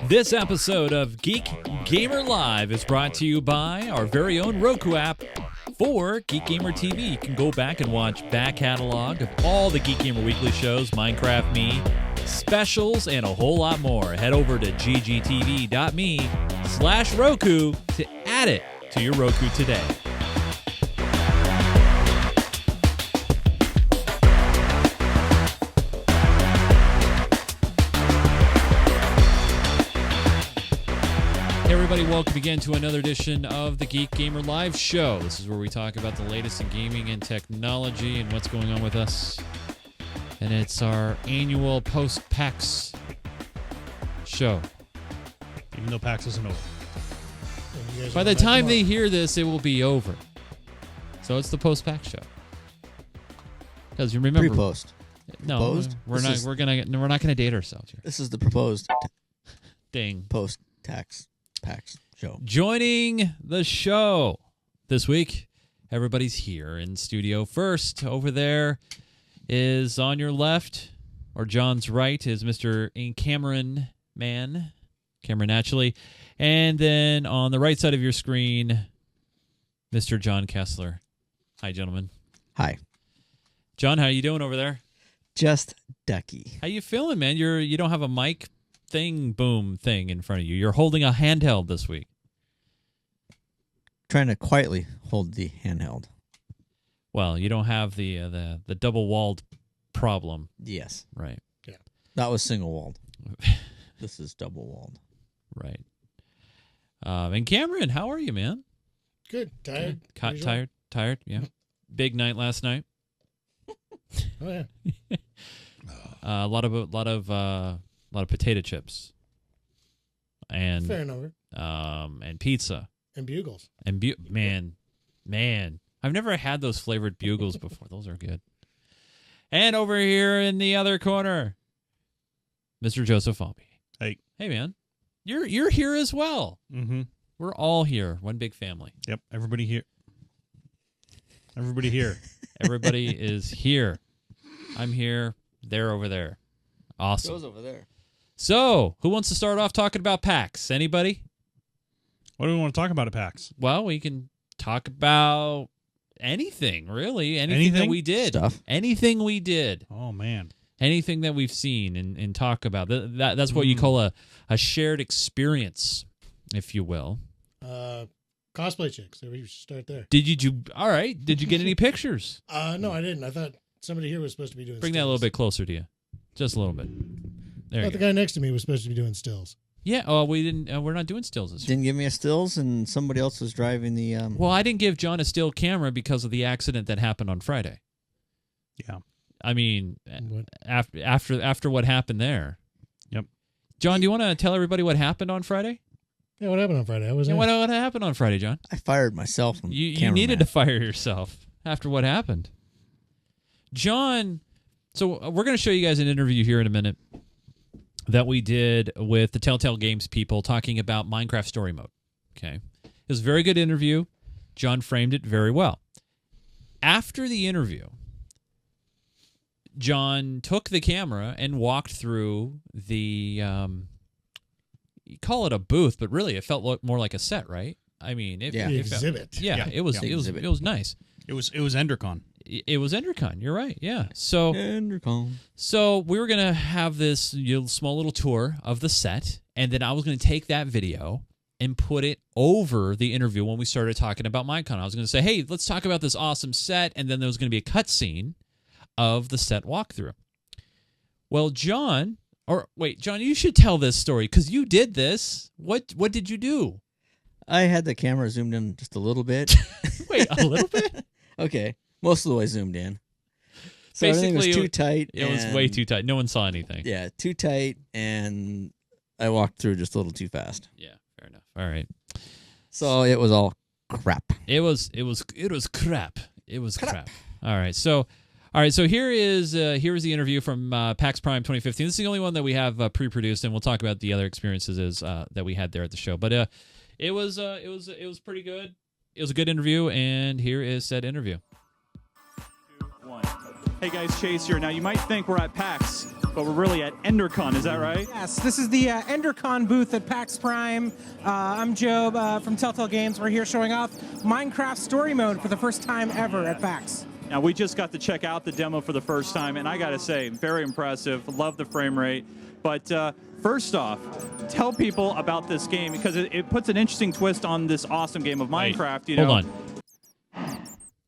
This episode of Geek Gamer Live is brought to you by our very own Roku app for Geek Gamer TV. You can go back and watch back catalog of all the Geek Gamer Weekly shows, Minecraft Me, specials, and a whole lot more. Head over to ggtv.me/Roku to add it to your Roku today. Hey everybody, welcome again to another edition of the Geek Gamer Live Show. This is where we talk about the latest in gaming and technology and what's going on with us. And it's our annual post-PAX show. Even though PAX isn't over. By the time they hear this, it will be over. So it's the post-PAX show. Because you remember, pre-post. No, Proposed? we're not gonna date ourselves here. This is the proposed Ding. post-tax PAX show. Joining the show this week, everybody's here in studio. First, over there is on your left, or John's right, is Mr. Cameron Naturally. And then on the right side of your screen, Mr. John Kessler. Hi, gentlemen. Hi. John, how you doing over there? Just ducky. How you feeling, man? You don't have a mic boom thing in front of you. You're holding a handheld this week. Trying to quietly hold the handheld. Well, you don't have the double-walled problem. Yes. Right. Yeah. That was single-walled. This is double-walled. Right. And Cameron, how are you, man? Good. Tired. Tired. Yeah. Big night last night. Oh yeah. A lot of potato chips. And Fair number. And pizza. And bugles. And man, I've never had those flavored bugles before. Those are good. And over here in the other corner, Mr. Joseph Falbey. Hey, man. You're here as well. Mm-hmm. We're all here. One big family. Yep. Everybody here. Everybody here. Everybody is here. I'm here. They're over there. Awesome. Goes over there. So, who wants to start off talking about PAX? Anybody? What do we want to talk about at PAX? Well, we can talk about anything, really. Anything that we did. Stuff. Anything we did. Oh, man. Anything that we've seen and talk about. That's what you call a shared experience, if you will. Cosplay chicks. We should start there. All right. Did you get any pictures? No, I didn't. I thought somebody here was supposed to be doing Bring stills. that a little bit closer to you. Just a little bit. There I you thought go. the guy next to me was supposed to be doing stills. Yeah. Oh, we didn't. We're not doing stills this year. Didn't give me a stills, and somebody else was driving the. Well, I didn't give John a still camera because of the accident that happened on Friday. Yeah. I mean, What? after what happened there. Yep. John, do you want to tell everybody what happened on Friday? Yeah, what happened on Friday? I was Yeah, what happened on Friday, John? I fired myself. On You needed to fire yourself after what happened. John, so we're going to show you guys an interview here in a minute that we did with the Telltale Games people talking about Minecraft Story Mode. Okay. It was a very good interview. John framed it very well. After the interview, John took the camera and walked through the, you call it a booth, but really it felt more like a set, right? I mean, The it felt, exhibit. it was nice. It was Endercon. It was Endercon. You're right. Yeah. So we were gonna have this small little tour of the set, and then I was gonna take that video and put it over the interview when we started talking about Minecon. I was gonna say, hey, let's talk about this awesome set, and then there was gonna be a cutscene of the set walkthrough. Well, John, you should tell this story because you did this. What did you do? I had the camera zoomed in just a little bit. Wait, a little bit? Okay, most of the way zoomed in. So everything was too tight. It was way too tight. No one saw anything. Yeah, too tight, and I walked through just a little too fast. Yeah, fair enough. All right. So it was all crap. It was crap. It was crap. All right. So here is the interview from PAX Prime 2015. This is the only one that we have pre-produced, and we'll talk about the other experiences that we had there at the show. But it was pretty good. It was a good interview, and here is said interview. 2, 1. Hey guys, Chase here. Now you might think we're at PAX, but we're really at EnderCon, is that right? Yes, this is the EnderCon booth at PAX Prime. I'm Joe from Telltale Games. We're here showing off Minecraft Story Mode for the first time ever at PAX. Now we just got to check out the demo for the first time, and I gotta say, very impressive. Love the frame rate. But first off, tell people about this game, because it puts an interesting twist on this awesome game of Minecraft. Wait, hold on.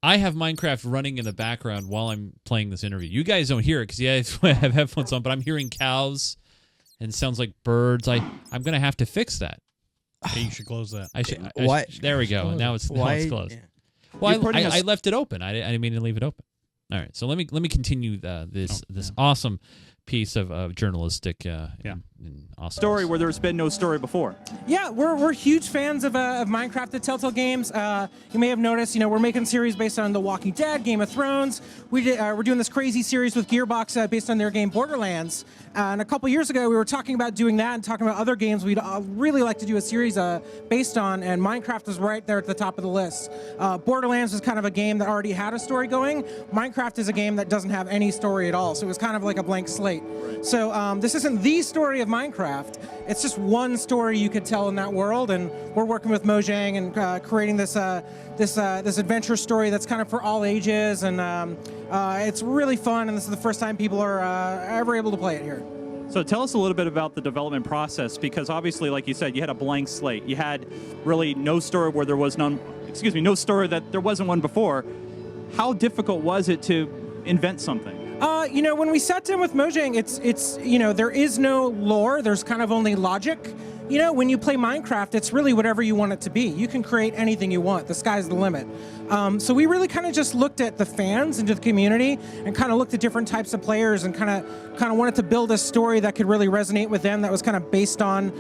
I have Minecraft running in the background while I'm playing this interview. You guys don't hear it because you guys have headphones on, but I'm hearing cows and it sounds like birds. I'm going to have to fix that. Hey, you should close that. Why? There we go. Now it's closed. Yeah. Well, I left it open. I didn't mean to leave it open. All right, so let me continue this awesome piece of journalistic and awesome story where there's been no story before. Yeah, we're huge fans of Minecraft at Telltale Games. You may have noticed, we're making series based on The Walking Dead, Game of Thrones. We're doing this crazy series with Gearbox based on their game Borderlands. And a couple years ago, we were talking about doing that and talking about other games we'd really like to do a series based on, and Minecraft was right there at the top of the list. Borderlands was kind of a game that already had a story going. Minecraft is a game that doesn't have any story at all, so it was kind of like a blank slate. So this isn't the story of Minecraft. It's just one story you could tell in that world, and we're working with Mojang and creating this adventure story that's kind of for all ages, and it's really fun, and this is the first time people are ever able to play it here. So tell us a little bit about the development process, because obviously, like you said, you had a blank slate. You had really no story where there was no story that there wasn't one before. How difficult was it to invent something? When we sat down with Mojang, it's there is no lore. There's kind of only logic. When you play Minecraft, it's really whatever you want it to be. You can create anything you want. The sky's the limit. So we really kind of just looked at the fans and to the community and kind of looked at different types of players and kind of wanted to build a story that could really resonate with them, that was kind of based on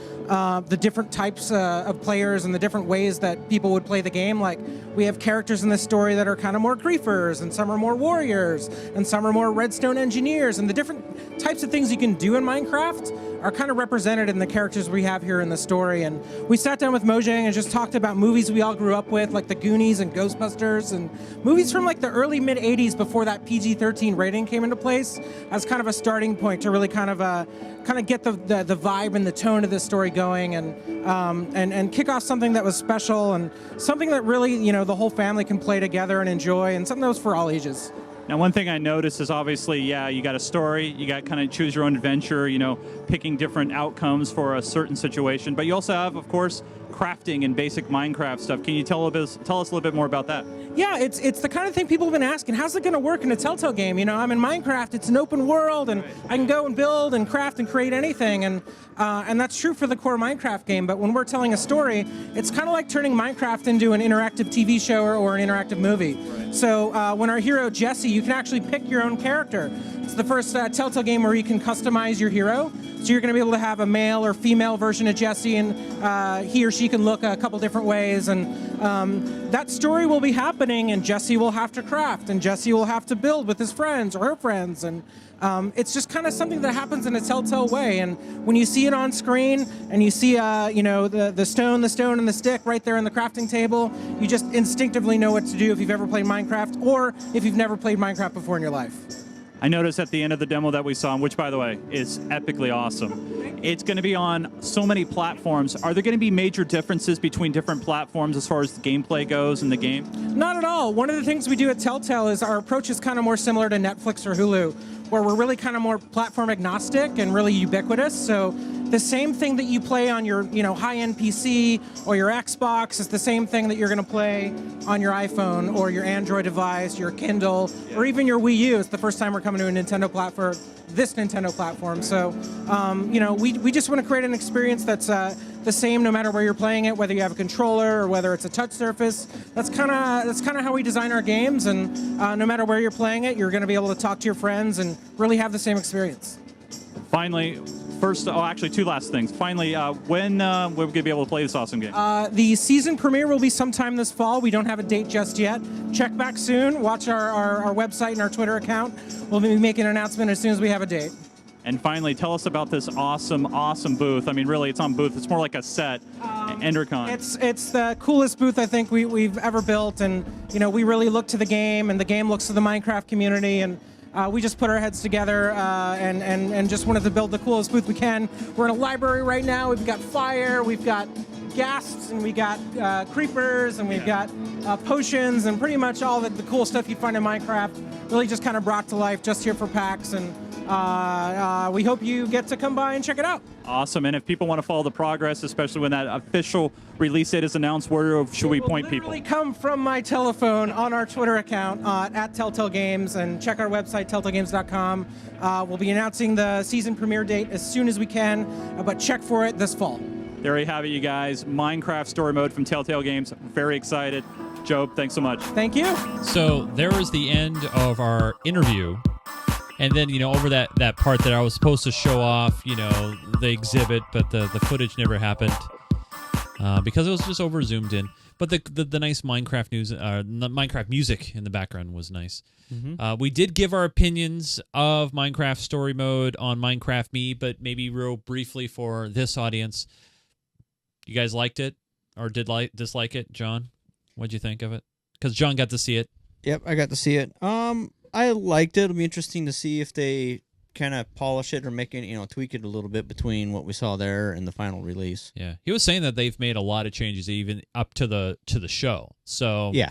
the different types of players and the different ways that people would play the game. Like, we have characters in this story that are kind of more griefers, and some are more warriors, and some are more redstone engineers, and the different types of things you can do in Minecraft are kind of represented in the characters we have here in the story. And we sat down with Mojang and just talked about movies we all grew up with, like the Goonies and Ghostbusters, and movies from like the early mid-'80s before that PG-13 rating came into place, as kind of a starting point to really kind of get the vibe and the tone of this story going, and kick off something that was special and something that really the whole family can play together and enjoy, and something that was for all ages. Now, one thing I noticed is obviously, you got a story, you got kind of choose your own adventure, picking different outcomes for a certain situation. But you also have, of course, crafting and basic Minecraft stuff. Can you tell us a little bit more about that? Yeah, it's the kind of thing people have been asking. How's it going to work in a Telltale game? I'm in Minecraft. It's an open world, and I can go and build and craft and create anything. And that's true for the core Minecraft game. But when we're telling a story, it's kind of like turning Minecraft into an interactive TV show or an interactive movie. Right. So when our hero, Jesse, you can actually pick your own character. It's the first Telltale game where you can customize your hero. So you're going to be able to have a male or female version of Jesse, and he or she can look a couple different ways. And that story will be happening, and Jesse will have to craft, and Jesse will have to build with his friends or her friends. And it's just kind of something that happens in a Telltale way. And when you see it on screen, and you see the stone, and the stick right there on the crafting table, you just instinctively know what to do if you've ever played Minecraft, or if you've never played Minecraft before in your life. I noticed at the end of the demo that we saw, which, by the way, is epically awesome. It's going to be on so many platforms. Are there going to be major differences between different platforms as far as the gameplay goes in the game? Not at all. One of the things we do at Telltale is our approach is kind of more similar to Netflix or Hulu, where we're really kind of more platform agnostic and really ubiquitous. So the same thing that you play on your high-end PC or your Xbox is the same thing that you're going to play on your iPhone or your Android device, your Kindle, or even your Wii U. It's the first time we're coming to a Nintendo platform, this Nintendo platform. So we just want to create an experience that's the same no matter where you're playing it, whether you have a controller or whether it's a touch surface. That's kind of how we design our games, and no matter where you're playing it, you're going to be able to talk to your friends and really have the same experience. Finally, two last things. Finally, when we're going to be able to play this awesome game? The season premiere will be sometime this fall. We don't have a date just yet. Check back soon. Watch our website and our Twitter account. We'll be making an announcement as soon as we have a date. And finally, tell us about this awesome booth. I mean, really, it's on booth. It's more like a set. EnderCon. It's the coolest booth I think we've ever built, and we really look to the game, and the game looks to the Minecraft community, and we just put our heads together and just wanted to build the coolest booth we can. We're in a library right now. We've got fire, we've got gasps, and we got creepers, and we've got potions, and pretty much all the cool stuff you'd find in Minecraft. Really just kind of brought to life just here for PAX, and we hope you get to come by and check it out. Awesome. And if people want to follow the progress, especially when that official release date is announced, where should we point people? Literally come from my telephone on our Twitter account at Telltale Games, and check our website, telltalegames.com. We'll be announcing the season premiere date as soon as we can, but check for it this fall. There you have it, you guys. Minecraft Story Mode from Telltale Games. Very excited. Joe, thanks so much. Thank you. So there was the end of our interview. And then, over that part that I was supposed to show off, the exhibit, but the footage never happened because it was just over zoomed in. But the nice Minecraft news, Minecraft music in the background was nice. Mm-hmm. We did give our opinions of Minecraft Story Mode on Minecraft Me, but maybe real briefly for this audience. You guys liked it or dislike it? John, what'd you think of it? Because John got to see it. Yep, I got to see it. I liked it. It'll be interesting to see if they kind of polish it or make it, tweak it a little bit between what we saw there and the final release. Yeah, he was saying that they've made a lot of changes even up to the show. So yeah,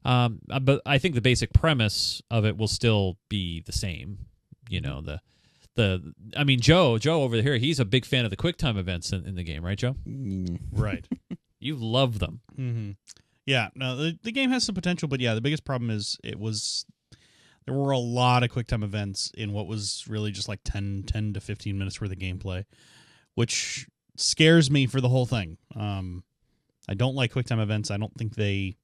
but I think the basic premise of it will still be the same. Joe over here, he's a big fan of the QuickTime events in the game, right, Joe? Right. You love them. Mm-hmm. Yeah, no, the game has some potential, but yeah, the biggest problem is there were a lot of QuickTime events in what was really just like 10 to 15 minutes worth of gameplay, which scares me for the whole thing. I don't like QuickTime events. I don't think they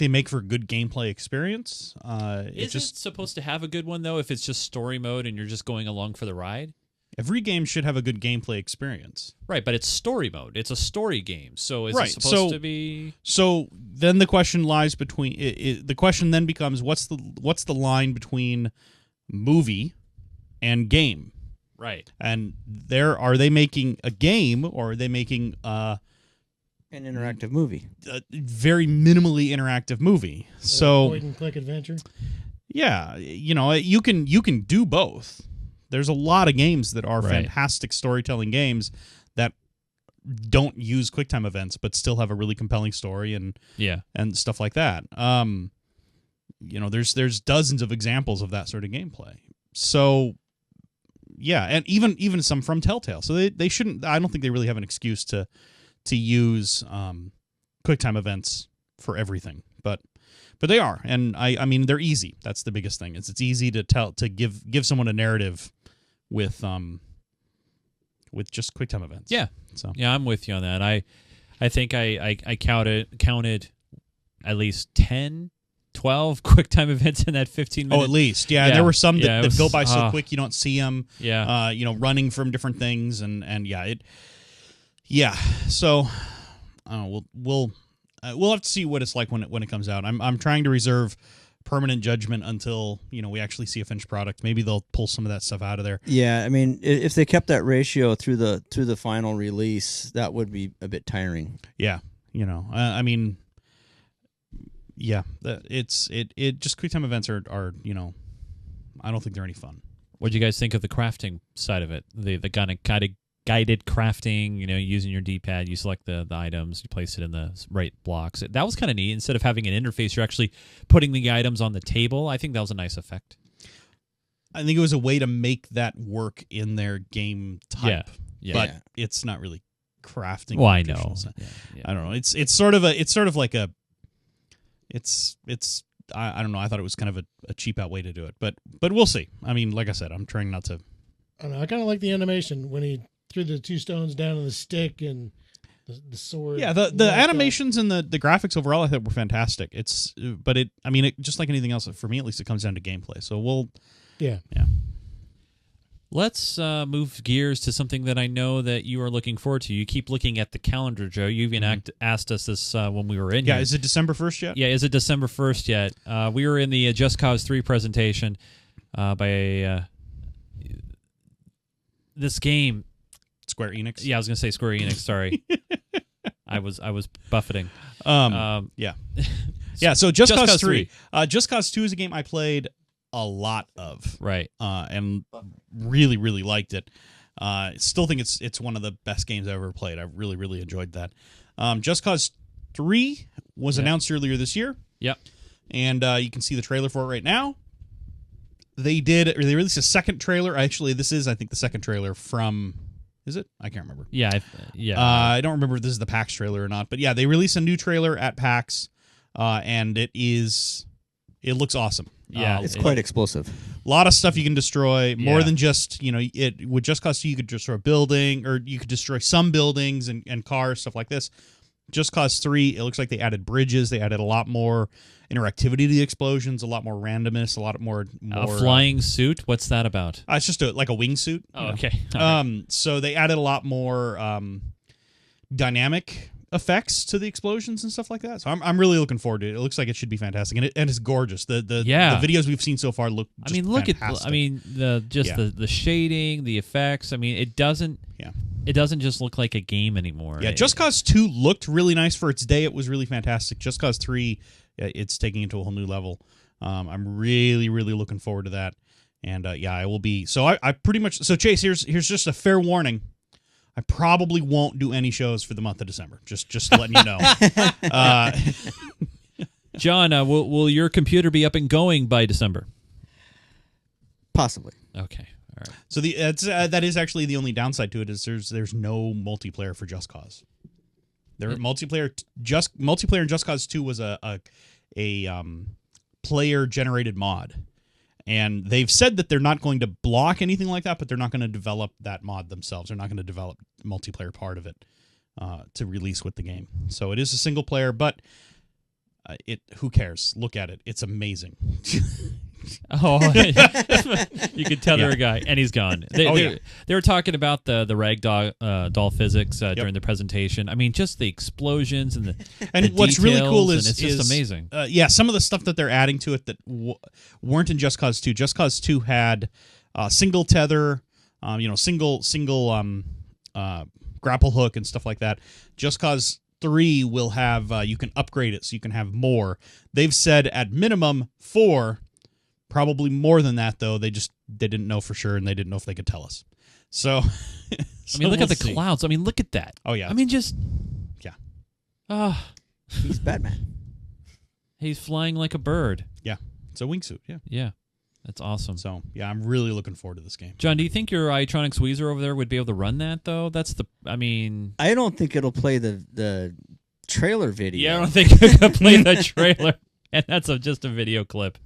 make for a good gameplay experience. Is it supposed to have a good one, though, if it's just story mode and you're just going along for the ride? Every game should have a good gameplay experience. Right, but it's story mode. It's a story game. So is it supposed to be... So then the question lies between... the question then becomes, what's the line between movie and game? Right. And are they making a game, or are they making... an interactive movie. A very minimally interactive movie. So point and click adventure. Yeah, you can do both. There's a lot of games that are fantastic storytelling games that don't use QuickTime events but still have a really compelling story and stuff like that. There's dozens of examples of that sort of gameplay. So yeah, and even some from Telltale. So they shouldn't. I don't think they really have an excuse to use QuickTime events for everything, but they are, and I mean they're easy. That's the biggest thing. It's easy to give someone a narrative with just QuickTime events. Yeah. So yeah, I'm with you on that. I think I counted at least 10, 12 QuickTime events in that 15 minutes. Oh, at least. Yeah, there were some that go by so quick you don't see them. Yeah. Running from different things and yeah. So we'll have to see what it's like when it comes out. I'm trying to reserve permanent judgment until we actually see a finished product. Maybe they'll pull some of that stuff out of there. Yeah, I mean, if they kept that ratio through the final release, that would be a bit tiring. Yeah, I mean, yeah, just QuickTime events are I don't think they're any fun. What do you guys think of the crafting side of it? The kind of guided crafting, using your D-pad, you select the items, you place it in the right blocks. That was kind of neat. Instead of having an interface, you're actually putting the items on the table. I think that was a nice effect. I think it was a way to make that work in their game type. Yeah. But it's not really crafting. Well, I know. Yeah. I don't know. It's sort of like a I don't know. I thought it was kind of a cheap out way to do it, but we'll see. I mean, like I said, I'm trying not to. I don't know. I kind of like the animation when he threw the two stones down on the stick and the sword. Yeah, the animations and the graphics overall I thought were fantastic. It just like anything else, for me at least, it comes down to gameplay. So we'll yeah. Let's move gears to something that I know that you are looking forward to. You keep looking at the calendar, Joe. You even asked us this when we were in here. Yeah, is it December 1st yet? Yeah, is it December 1st yet? We were in the Just Cause 3 presentation by this game. Square Enix? Yeah, I was going to say Square Enix, sorry. I was buffeting. Yeah. Yeah, so Just Cause 3. Just Cause 2 is a game I played a lot of. Right. And really, really liked it. Still think it's one of the best games I've ever played. I really, really enjoyed that. Just Cause 3 was announced earlier this year. Yep. And you can see the trailer for it right now. They released a second trailer. Actually, this is, I think, the second trailer from... Is it? I can't remember. Yeah. I don't remember if this is the PAX trailer or not. But yeah, they released a new trailer at PAX, and it looks awesome. Yeah. It's quite explosive. A lot of stuff you can destroy, more than just, with Just Cause 2, you could destroy a building, or you could destroy some buildings and cars, stuff like this. Just Cause 3, it looks like they added bridges. They added a lot more interactivity to the explosions, a lot more randomness, a lot more a flying suit? What's that about? It's just like a wingsuit. Oh, okay. Right. So they added a lot more dynamic effects to the explosions and stuff like that. So I'm really looking forward to it. It looks like it should be fantastic, and it's gorgeous. The videos we've seen so far look. Look fantastic. at. The shading, the effects. It doesn't. Yeah. It doesn't just look like a game anymore. Yeah. Just Cause 2 looked really nice for its day. It was really fantastic. Just Cause 3, it's taking it to a whole new level. I'm really, really looking forward to that. And I will be. So I pretty much. So Chase, here's just a fair warning. I probably won't do any shows for the month of December. Just letting you know. John, will your computer be up and going by December? Possibly. Okay. All right. So that is actually the only downside to it is there's no multiplayer for Just Cause. Multiplayer in Just Cause 2 was a player generated mod. And they've said that they're not going to block anything like that, but they're not going to develop that mod themselves. They're not going to develop the multiplayer part of it to release with the game. So it is a single player, but who cares? Look at it. It's amazing. Oh, you could tell they're a guy, and he's gone. They were talking about the rag doll physics during the presentation. Just the explosions and the what's really cool is it's just amazing. Some of the stuff that they're adding to it that weren't in Just Cause 2. Just Cause 2 had single tether, single grapple hook and stuff like that. Just Cause 3 will have you can upgrade it so you can have more. They've said at minimum 4. Probably more than that, though. They didn't know for sure, and they didn't know if they could tell us. So, look at the clouds. Look at that. Oh, yeah. Yeah. He's Batman. He's flying like a bird. Yeah. It's a wingsuit, yeah. Yeah. That's awesome. So, yeah, I'm really looking forward to this game. John, do you think your iTronics Weezer over there would be able to run that, though? I don't think it'll play the trailer video. Yeah, I don't think it could play the trailer. And that's just a video clip.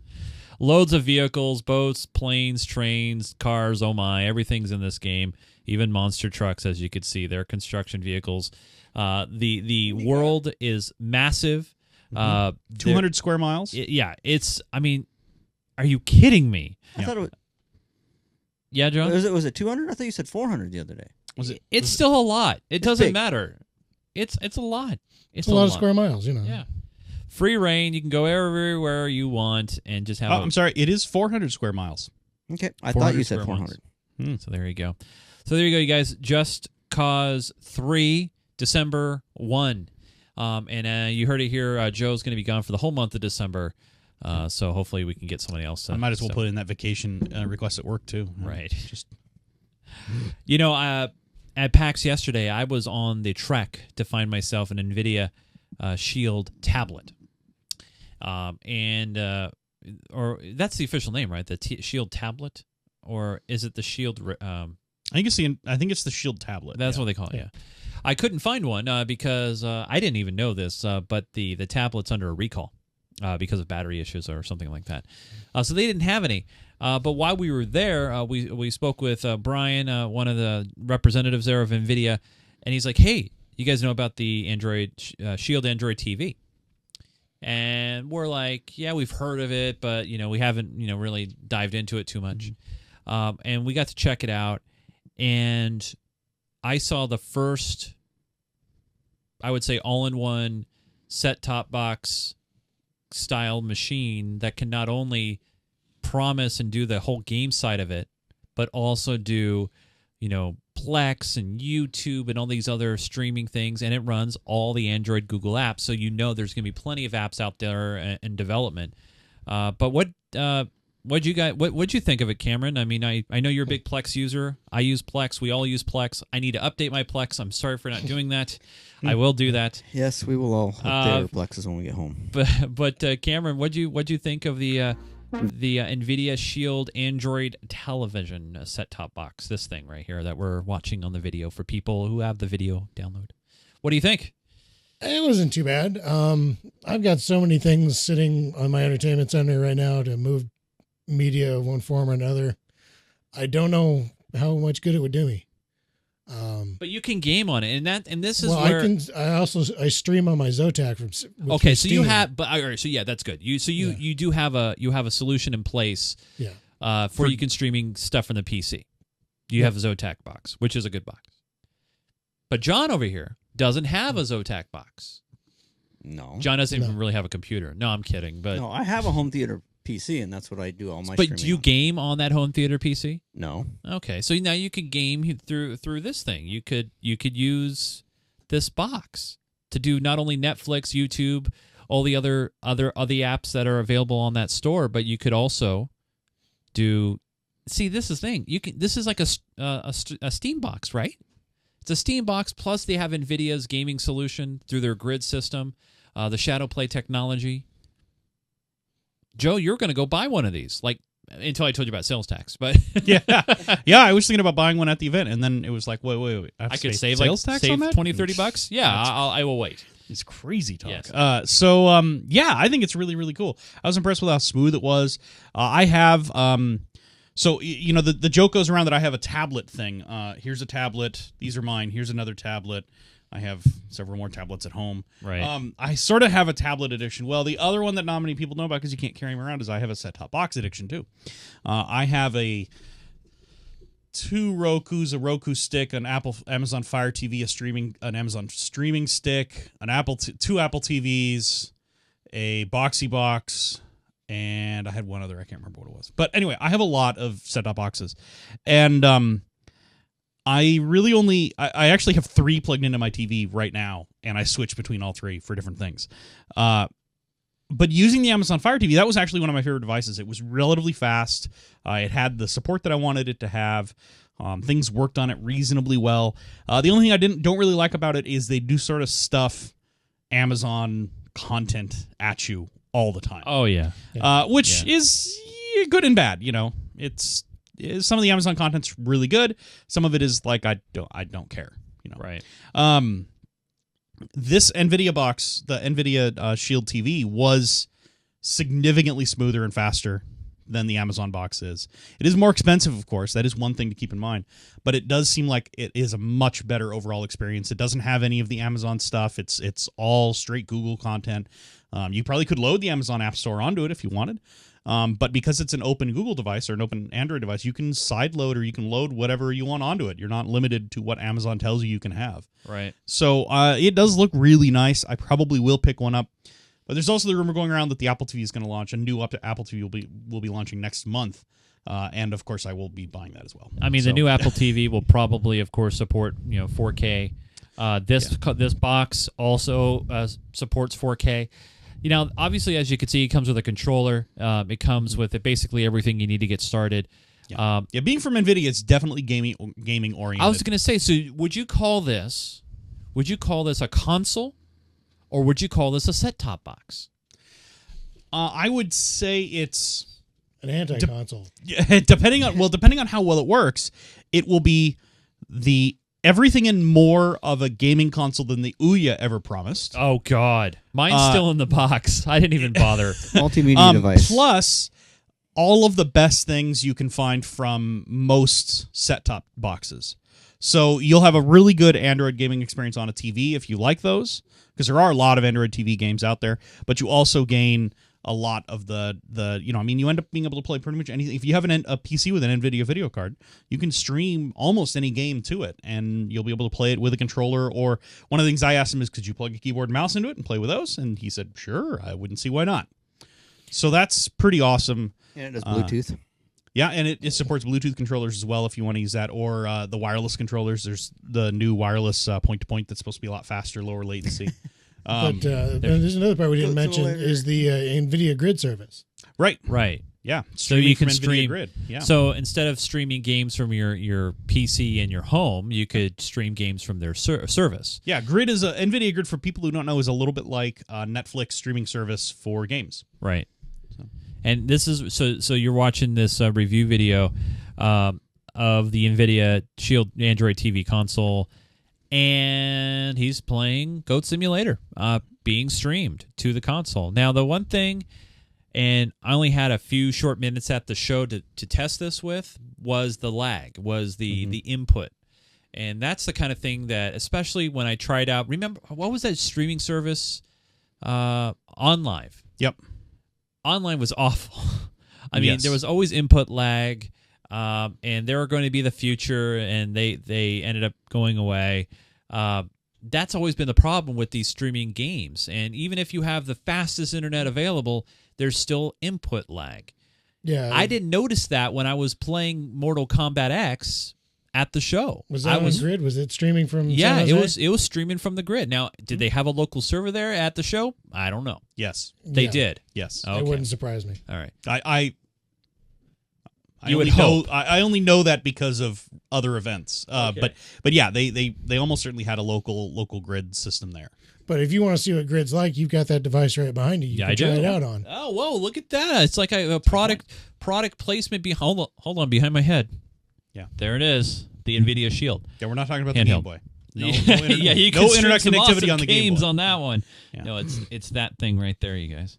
Loads of vehicles, boats, planes, trains, cars, oh my, everything's in this game. Even monster trucks, as you could see. They're construction vehicles. The world is massive. 200 square miles? It's, are you kidding me? I thought it was... Yeah, John? Was it 200? I thought you said 400 the other day. It's still a lot. It doesn't matter. It's a lot. It's a lot of square miles, Yeah. Free reign. You can go everywhere you want and just have. I'm sorry. It is 400 square miles. Okay, I thought you said 400. So there you go. You guys. Just Cause 3, December 1, and you heard it here. Joe's going to be gone for the whole month of December. So hopefully we can get somebody else. I might as well put in that vacation request at work too. Right. At PAX yesterday, I was on the trek to find myself an NVIDIA Shield tablet. Or that's the official name, right? The Shield tablet, or is it the Shield? I think it's the Shield tablet. That's what they call it. Yeah, I couldn't find one because I didn't even know this. But the tablet's under a recall because of battery issues or something like that. So they didn't have any. But while we were there, we spoke with Brian, one of the representatives there of NVIDIA, and he's like, "Hey, you guys know about the Shield Android TV?" And we're like, yeah, we've heard of it, but, we haven't, really dived into it too much. And we got to check it out. And I saw the first, I would say, all-in-one set-top box style machine that can not only promise and do the whole game side of it, but also do, Plex and YouTube and all these other streaming things, and it runs all the Android Google apps, so there's going to be plenty of apps out there in development. But what What'd you think of it, Cameron? I mean, I know you're a big Plex user. I use Plex. We all use Plex. I need to update my Plex. I'm sorry for not doing that. I will do that. Yes, we will all update our Plexes when we get home. But Cameron, what'd you think of the NVIDIA Shield Android television set-top box? This thing right here that we're watching on the video for people who have the video download. What do you think? It wasn't too bad. I've got so many things sitting on my entertainment center right now to move media of one form or another. I don't know how much good it would do me. But you can game on it, and this is well, where I stream on my Zotac from. Okay, so Steam. you have, but all right, so yeah, that's good. You do have a solution in place. Yeah. For you can streaming stuff from the PC. You have a Zotac box, which is a good box. But John over here doesn't have a Zotac box. No. John doesn't even really have a computer. No, I'm kidding. But no, I have a home theater PC, and that's what I do all my. But do you game on that home theater PC? No. Okay, so now you could game through this thing. You could use this box to do not only Netflix, YouTube, all the other apps that are available on that store, but you could also do. See, this is the thing. This is like a Steam box, right? It's a Steam box, plus they have NVIDIA's gaming solution through their grid system, the Shadowplay technology. Joe, you're going to go buy one of these, like until I told you about sales tax. But yeah, I was thinking about buying one at the event, and then it was like, wait. I could save sales tax on that? $20-$30. Yeah, I will wait. It's crazy talk. Yes. Yeah, I think it's really, really cool. I was impressed with how smooth it was. I have, so, you know, the joke goes around that I have a tablet thing. Here's a tablet. These are mine. Here's another tablet. I have several more tablets at home. Right. I sort of have a tablet addiction. Well, the other one that not many people know about because you can't carry them around is I have a set-top box addiction, too. I have two Rokus, a Roku stick, an Amazon Fire TV, an Amazon streaming stick, two Apple TVs, a Boxy box, and I had one other. I can't remember what it was. But anyway, I have a lot of set-top boxes. And I actually have 3 plugged into my TV right now, and I switch between all 3 for different things. But using the Amazon Fire TV, that was actually one of my favorite devices. It was relatively fast. It had the support that I wanted it to have. Things worked on it reasonably well. The only thing I don't really like about it is they do sort of stuff Amazon content at you all the time. Oh, yeah. Which is good and bad, you know. Some of the Amazon content's really good. Some of it is like I don't care, you know. Right. This NVIDIA box, the NVIDIA Shield TV, was significantly smoother and faster than the Amazon box is. It is more expensive, of course. That is one thing to keep in mind. But it does seem like it is a much better overall experience. It doesn't have any of the Amazon stuff. It's all straight Google content. You probably could load the Amazon App Store onto it if you wanted. But because it's an open Google device or an open Android device, you can sideload or you can load whatever you want onto it. You're not limited to what Amazon tells you can have. Right. So it does look really nice. I probably will pick one up. But there's also the rumor going around that the Apple TV is going to launch. A new Apple TV will be launching next month. And, of course, I will be buying that as well. I mean, the new Apple TV will probably, of course, support 4K. This box also supports 4K. You know, obviously, as you can see, it comes with a controller. It comes with basically everything you need to get started. Yeah, being from NVIDIA, it's definitely gaming oriented. I was going to say, so would you call this a console, or would you call this a set-top box? I would say it's an anti-console. Depending on how well it works, it will be the everything and more of a gaming console than the Ouya ever promised. Oh, God. Mine's still in the box. I didn't even bother. Multimedia device. Plus, all of the best things you can find from most set-top boxes. So you'll have a really good Android gaming experience on a TV if you like those, because there are a lot of Android TV games out there, but you also gain a lot of you end up being able to play pretty much anything. If you have a PC with an NVIDIA video card, you can stream almost any game to it, and you'll be able to play it with a controller. Or one of the things I asked him is, could you plug a keyboard and mouse into it and play with those? And he said, sure, I wouldn't see why not. So that's pretty awesome. And it does Bluetooth. Yeah, and it supports Bluetooth controllers as well if you want to use that, or the wireless controllers. There's the new wireless point-to-point that's supposed to be a lot faster, lower latency. But there's another part we didn't mention is the NVIDIA Grid service. Right. Right. Yeah, so you can from NVIDIA stream. Grid. Yeah. So instead of streaming games from your PC and your home, you could stream games from their service. Yeah, Grid is NVIDIA Grid, for people who don't know, is a little bit like a Netflix streaming service for games. Right. And this is so you're watching this review video of the NVIDIA Shield Android TV console, and he's playing Goat Simulator being streamed to the console. Now, the one thing, and I only had a few short minutes at the show to test this with, was the lag, was the input. And that's the kind of thing that, especially when I tried out, remember, what was that streaming service? OnLive. Yep. OnLive was awful. I mean, Yes. there was always input lag, and they were going to be the future, and they ended up going away. That's always been the problem with these streaming games. And even if you have the fastest internet available, there's still input lag. Yeah. I didn't notice that when I was playing Mortal Kombat X at the show. Was that on Grid? Was it streaming from Yeah, San Jose? it was streaming from the Grid. Now, did they have a local server there at the show? I don't know. Yes. They Yeah. did. Yes. Okay. It wouldn't surprise me. All right. I You would only know, hope. I only know that because of other events. Okay. But yeah, they almost certainly had a local grid system there. But if you want to see what Grid's like, you've got that device right behind you. You Yeah, can I try do. it out on. Oh, whoa, look at that. It's like a product placement hold on behind my head. Yeah. There it is. The NVIDIA Shield. Yeah, we're not talking about Handheld. the Game Boy. No, Yeah, you can no stream internet some connectivity awesome on the Game games Boy. on that one. Yeah. No, it's that thing right there, you guys.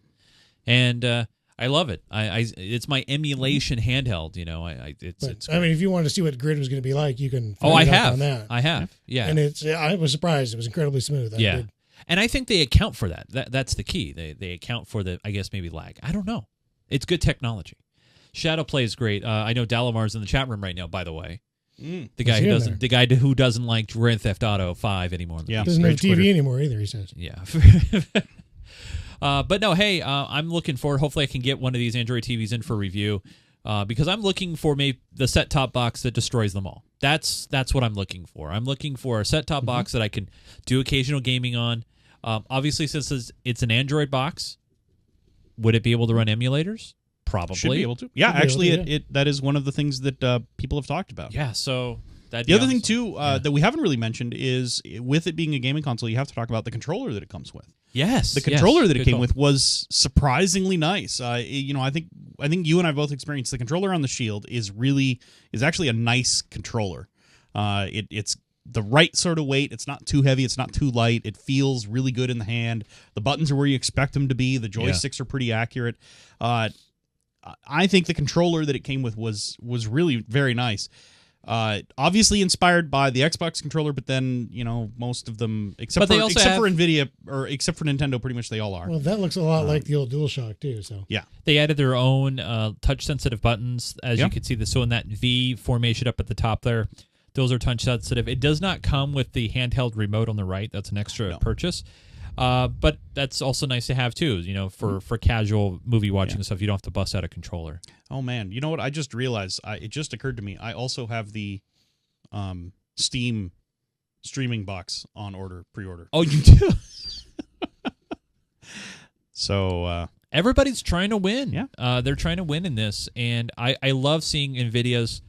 And I love it. I it's my emulation handheld, you know. It's I mean, if you wanted to see what Grid was going to be like, you can Oh, find I it up have. on that. I have. Yeah. And I was surprised. It was incredibly smooth. I Yeah. did. And I think they account for that. That's the key. They account for the, I guess, maybe lag. I don't know. It's good technology. Shadowplay is great. I know Dalamar's in the chat room right now, by the way. The guy Is he in there? who doesn't like Grand Theft Auto 5 anymore. Yeah. Doesn't have Rage TV quitter. anymore either, he says. Yeah. But no, hey, I'm looking forward. Hopefully I can get one of these Android TVs in for review because I'm looking for maybe the set-top box that destroys them all. That's what I'm looking for. I'm looking for a set-top box that I can do occasional gaming on. Obviously, since it's an Android box, would it be able to run emulators? Probably. Should be able to. Yeah, Should be actually, able to, that is one of the things that people have talked about. Yeah, so that'd The be other thing, awesome. too, that we haven't really mentioned is, with it being a gaming console, you have to talk about the controller that it comes with. Yes. The controller that it good came call. with was surprisingly nice. I think you and I both experienced the controller on the Shield is actually a nice controller. It's the right sort of weight. It's not too heavy. It's not too light. It feels really good in the hand. The buttons are where you expect them to be. The joysticks are pretty accurate. I think the controller that it came with was really very nice. Obviously inspired by the Xbox controller, but then most of them, except for Nvidia or except for Nintendo, pretty much they all are. Well, that looks a lot like the old DualShock, too. So Yeah, They added their own touch-sensitive buttons, as you Yep. can see. So in that V formation up at the top there, those are touch-sensitive. It does not come with the handheld remote on the right. That's an extra purchase. But that's also nice to have, too, for casual movie watching and stuff. You don't have to bust out a controller. Oh man, you know what? I just realized. It just occurred to me. I also have the Steam streaming box on pre-order. Oh, you do? So Everybody's trying to win. Yeah. They're trying to win in this, and I love seeing NVIDIA's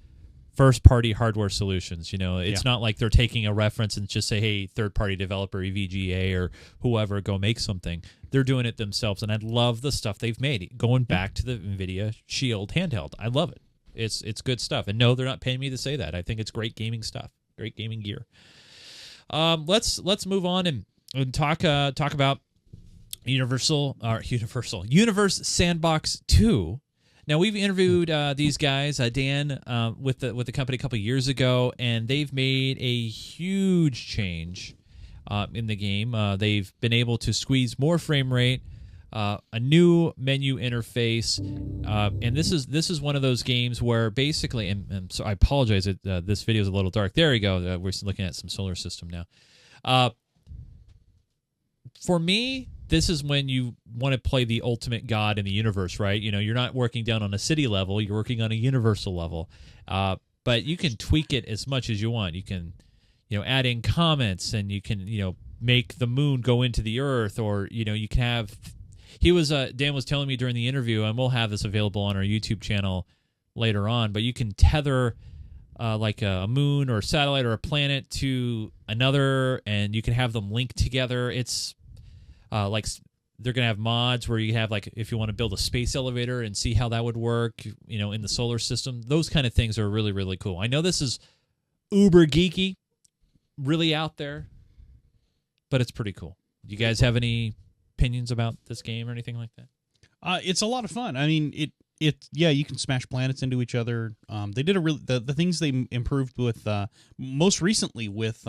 first-party hardware solutions. It's not like they're taking a reference and just say, hey, third-party developer, EVGA, or whoever, go make something. They're doing it themselves, and I love the stuff they've made. Going back to the NVIDIA Shield handheld, I love it. It's good stuff. And no, they're not paying me to say that. I think it's great gaming stuff, great gaming gear. Let's move on and talk about Universe Sandbox 2. Now, we've interviewed these guys, Dan, with the company a couple of years ago, and they've made a huge change in the game. They've been able to squeeze more frame rate, a new menu interface, and this is one of those games where basically, and so I apologize that this video is a little dark. There we go. We're looking at some solar system now. For me, this is when you want to play the ultimate god in the universe, right? You're not working down on a city level; you're working on a universal level. But you can tweak it as much as you want. You can, add in comments, and you can, make the moon go into the earth, or you can have. He was Dan was telling me during the interview, and we'll have this available on our YouTube channel later on. But you can tether like a moon or a satellite or a planet to another, and you can have them linked together. It's like they're gonna have mods where you have like if you want to build a space elevator and see how that would work, in the solar system. Those kind of things are really, really cool. I know this is uber geeky, really out there, but it's pretty cool. You guys have any opinions about this game or anything like that? It's a lot of fun. I mean, you can smash planets into each other. They did the things they improved with most recently with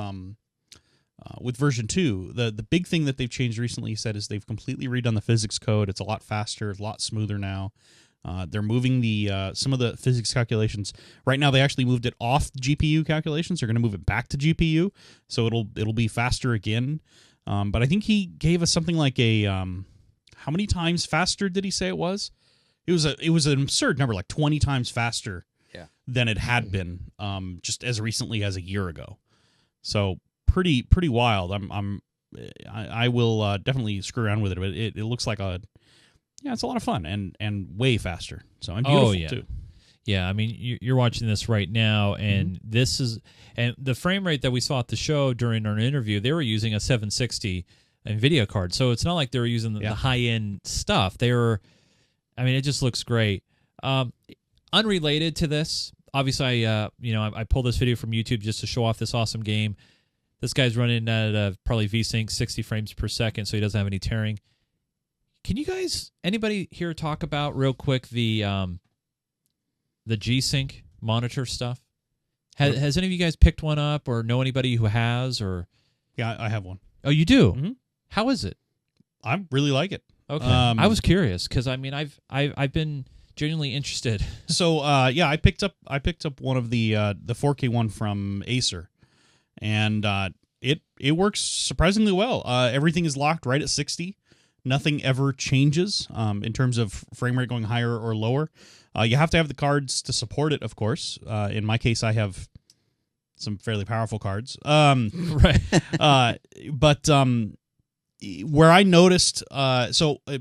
version 2. The big thing that they've changed recently, he said, is they've completely redone the physics code. It's a lot faster, a lot smoother now. They're moving the some of the physics calculations. Right now, they actually moved it off GPU calculations. They're going to move it back to GPU, so it'll be faster again. But I think he gave us something like a how many times faster did he say it was? It was an absurd number, like 20 times faster than it had been just as recently as a year ago. So pretty wild. I will definitely screw around with it, but it looks like it's a lot of fun and way faster. So and beautiful too. Yeah, I mean, you're watching this right now, and this is the frame rate that we saw at the show during our interview. They were using a 760 NVIDIA card, so it's not like they were using the high end stuff. They were, I mean, it just looks great. Unrelated to this, obviously, I pulled this video from YouTube just to show off this awesome game. This guy's running at probably VSync 60 frames per second, so he doesn't have any tearing. Can you guys, anybody here, talk about real quick the G-Sync monitor stuff? Has any of you guys picked one up or know anybody who has? Or yeah, I have one. Oh, you do? Mm-hmm. How is it? I really like it. Okay, I was curious because I mean I've been genuinely interested. So I picked up one of the 4K one from Acer, and it works surprisingly well. Everything is locked right at 60. Nothing ever changes in terms of frame rate going higher or lower. You have to have the cards to support it, of course. In my case, I have some fairly powerful cards. Right. But where I noticed,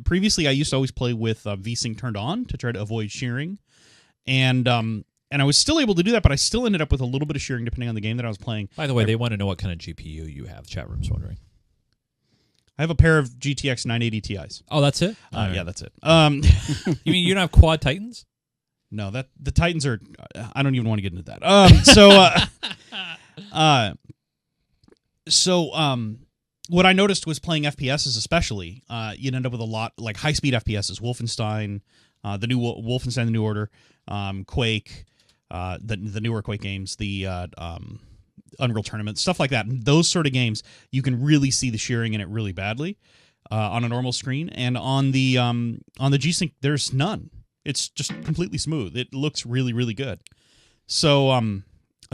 previously I used to always play with VSync turned on to try to avoid shearing, and I was still able to do that, but I still ended up with a little bit of shearing depending on the game that I was playing. By the way, they want to know what kind of GPU you have. Chat room's wondering. I have a pair of GTX 980 Ti's. Oh, that's it? Yeah, that's it. You mean you don't have quad Titans? No, the Titans are. I don't even want to get into that. What I noticed was playing FPSs, especially, you'd end up with a lot like high speed FPSs, Wolfenstein, the new Wolfenstein: The New Order, Quake, the newer Quake games, the Unreal Tournament, stuff like that. And those sort of games, you can really see the shearing in it really badly on a normal screen, and on the G-Sync, there's none. It's just completely smooth. It looks really, really good. So I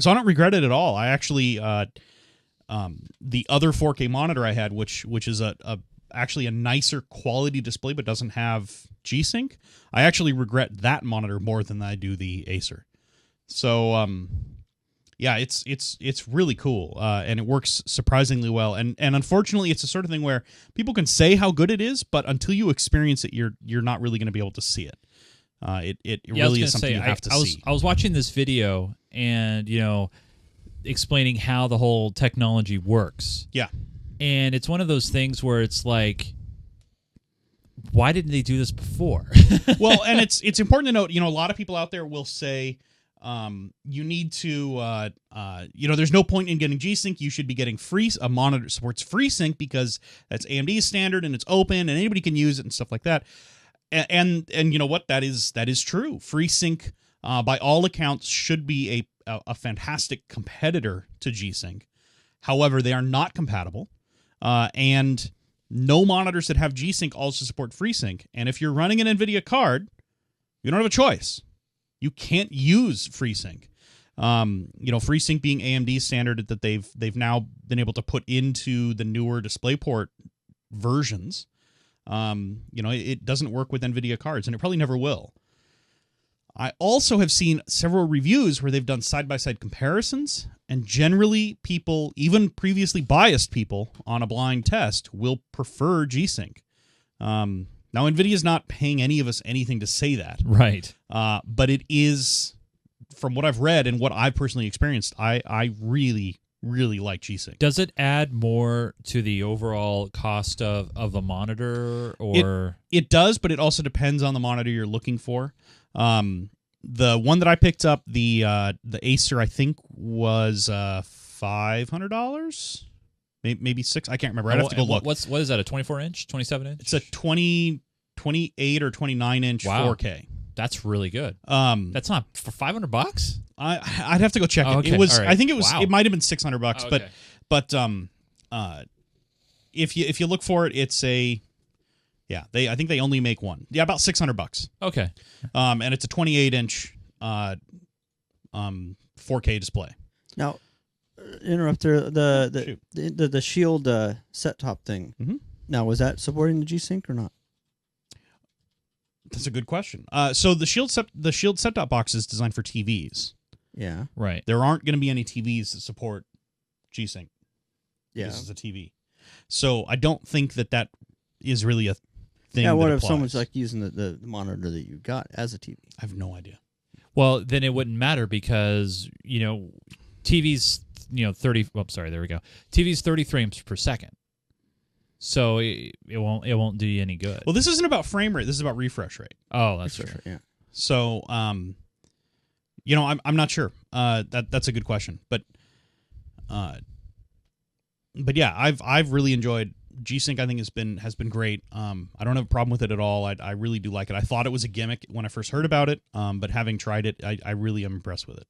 don't regret it at all. I actually the other 4K monitor I had, which is actually a nicer quality display but doesn't have G-Sync, I actually regret that monitor more than I do the Acer. So yeah, it's really cool, and it works surprisingly well. And unfortunately, it's the sort of thing where people can say how good it is, but until you experience it, you're not really going to be able to see it. It really is something you have to see. I was watching this video and explaining how the whole technology works. Yeah, and it's one of those things where it's like, why didn't they do this before? Well, and it's important to note, a lot of people out there will say, you need to, there's no point in getting G-Sync. You should be getting a monitor that supports FreeSync because that's AMD's standard and it's open and anybody can use it and stuff like that. And you know what? That is true. FreeSync, by all accounts, should be a fantastic competitor to G-Sync. However, they are not compatible, and no monitors that have G-Sync also support FreeSync. And if you're running an NVIDIA card, you don't have a choice. You can't use FreeSync. FreeSync being AMD's standard that they've now been able to put into the newer DisplayPort versions. It doesn't work with NVIDIA cards, and it probably never will. I also have seen several reviews where they've done side-by-side comparisons, and generally people, even previously biased people on a blind test, will prefer G-Sync. Now, NVIDIA's not paying any of us anything to say that. Right. But it is, from what I've read and what I've personally experienced, I really, really like G-Sync. Does it add more to the overall cost of the monitor, or It does, but it also depends on the monitor you're looking for. The one that I picked up, the Acer, I think was $500, maybe $600. I can't remember. I'd have to go look. What is that? A 24-inch, 27-inch? It's a 28 or 29-inch Wow. 4K. That's really good. That's not for $500. I'd have to go check it. Okay, It was. all right. I think it was. Wow. It might have been $600, Okay. but if you look for it, it's a. Yeah, I think they only make one. Yeah, about $600. Okay. And it's a 28-inch 4K display. Now, interrupt there. The Shield set top thing. Mhm. Now, was that supporting the G-Sync or not? That's a good question. So the Shield set-top box is designed for TVs. Yeah. Right. There aren't going to be any TVs that support G-Sync. Yeah. This is a TV. So I don't think that is really a thing. Yeah. What that if applies. someone's like using the monitor that you got as a TV? I have no idea. Well, then it wouldn't matter because, TV's, 30. Oh, sorry, there we go. TV's 30 frames per second. So it won't do you any good. Well, this isn't about frame rate. This is about refresh rate. Oh, that's true. Yeah. So, I'm not sure. That's a good question, but yeah, I've really enjoyed G-Sync. I think has been great. I don't have a problem with it at all. I really do like it. I thought it was a gimmick when I first heard about it, but having tried it, I really am impressed with it.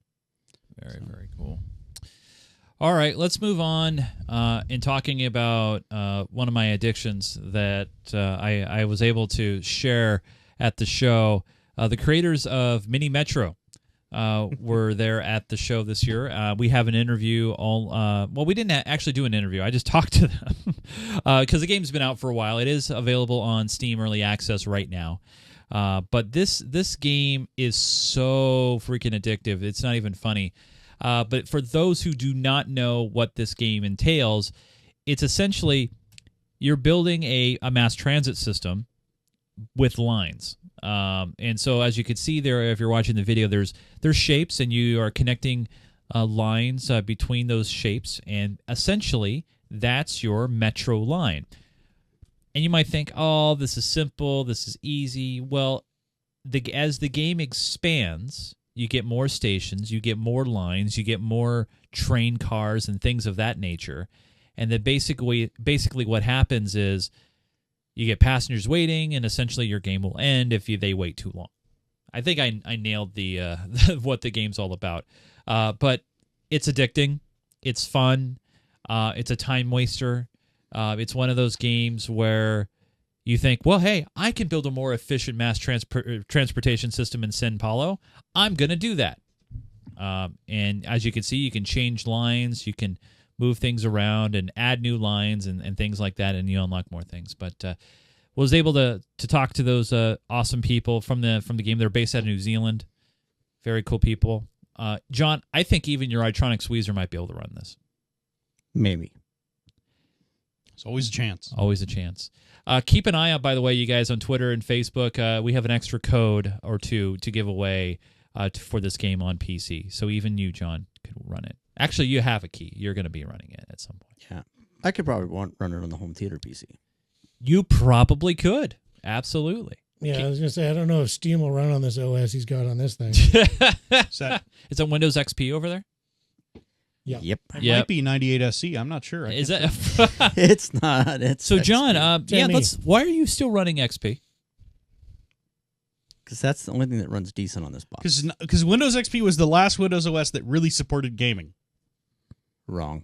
Very, very cool. All right, let's move on in talking about one of my addictions that I was able to share at the show. The creators of Mini Metro were there at the show this year. We have an interview. We didn't actually do an interview. I just talked to them because the game's been out for a while. It is available on Steam Early Access right now. But this game is so freaking addictive. It's not even funny. But for those who do not know what this game entails, it's essentially you're building a mass transit system with lines. And so as you can see there, if you're watching the video, there's shapes and you are connecting lines between those shapes. And essentially, that's your metro line. And you might think, oh, this is simple, this is easy. Well, as the game expands, you get more stations, you get more lines, you get more train cars and things of that nature. And then basically what happens is you get passengers waiting, and essentially your game will end if they wait too long. I think I nailed the what the game's all about. But it's addicting. It's fun. It's a time waster. It's one of those games where you think, well, hey, I can build a more efficient mass transportation system in Sao Paulo. I'm going to do that. And as you can see, you can change lines. You can move things around and add new lines and things like that, and you unlock more things. But was able to talk to those awesome people from the game. They're based out of New Zealand. Very cool people. John, I think even your Itronic Squeezer might be able to run this. Maybe. It's always a chance. Always a chance. Keep an eye out, by the way, you guys, on Twitter and Facebook. We have an extra code or two to give away for this game on PC. So even you, John, could run it. Actually, you have a key. You're going to be running it at some point. Yeah. I could probably run it on the home theater PC. You probably could. Absolutely. Yeah, I was going to say, I don't know if Steam will run on this OS he's got on this thing. Is that Windows XP over there? Yeah. Yep. It might be 98 SE. I'm not sure. Is that? It's not. It's So, John, Jamie. why are you still running XP? because that's the only thing that runs decent on this box. Because Windows XP was the last Windows OS that really supported gaming. Wrong.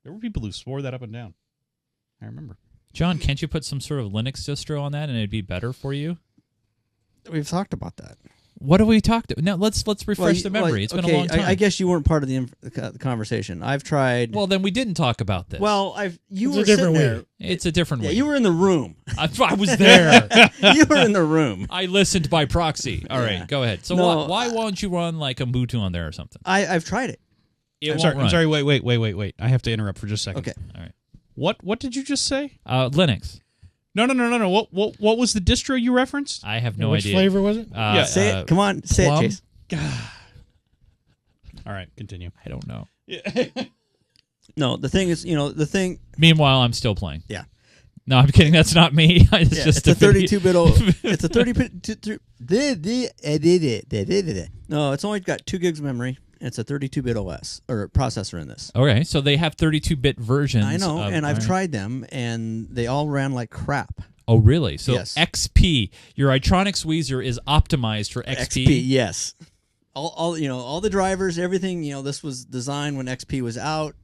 There were people who swore that up and down. I remember. John, can't you put some sort of Linux distro on that and it'd be better for you? We've talked about that. What have we talked about? Now, let's refresh the memory. It's been a long time. I guess you weren't part of the conversation. I've tried. Well, then we didn't talk about this. You It's were a different sitting there. way. It's a different Yeah, way. you were in the room. I was there. You were in the room. I listened by proxy. All right, Yeah. go ahead. So No, why won't you run like a Ubuntu on there or something? I've tried it. It I'm won't sorry. run. Wait. I have to interrupt for just a second. Okay. All right. What did you just say? Linux. No. What was the distro you referenced? I have no Which idea. flavor was it? Yeah. Say it. Come on. Say plum? it, Chase. All right, continue. I don't know. No, the thing is, the thing. Meanwhile, I'm still playing. Yeah. No, I'm kidding. That's not me. It's just it's a video. 32-bit. It's a 30-bit. No, it's only got 2 gigs of memory. It's a 32-bit OS or processor in this. Okay, so they have 32-bit versions. I know, and I've alright. tried them, and they all ran like crap. Oh, really? So Yes. XP, your Itronics Weezer is optimized for XP. XP, yes. All the drivers, everything. This was designed when XP was out.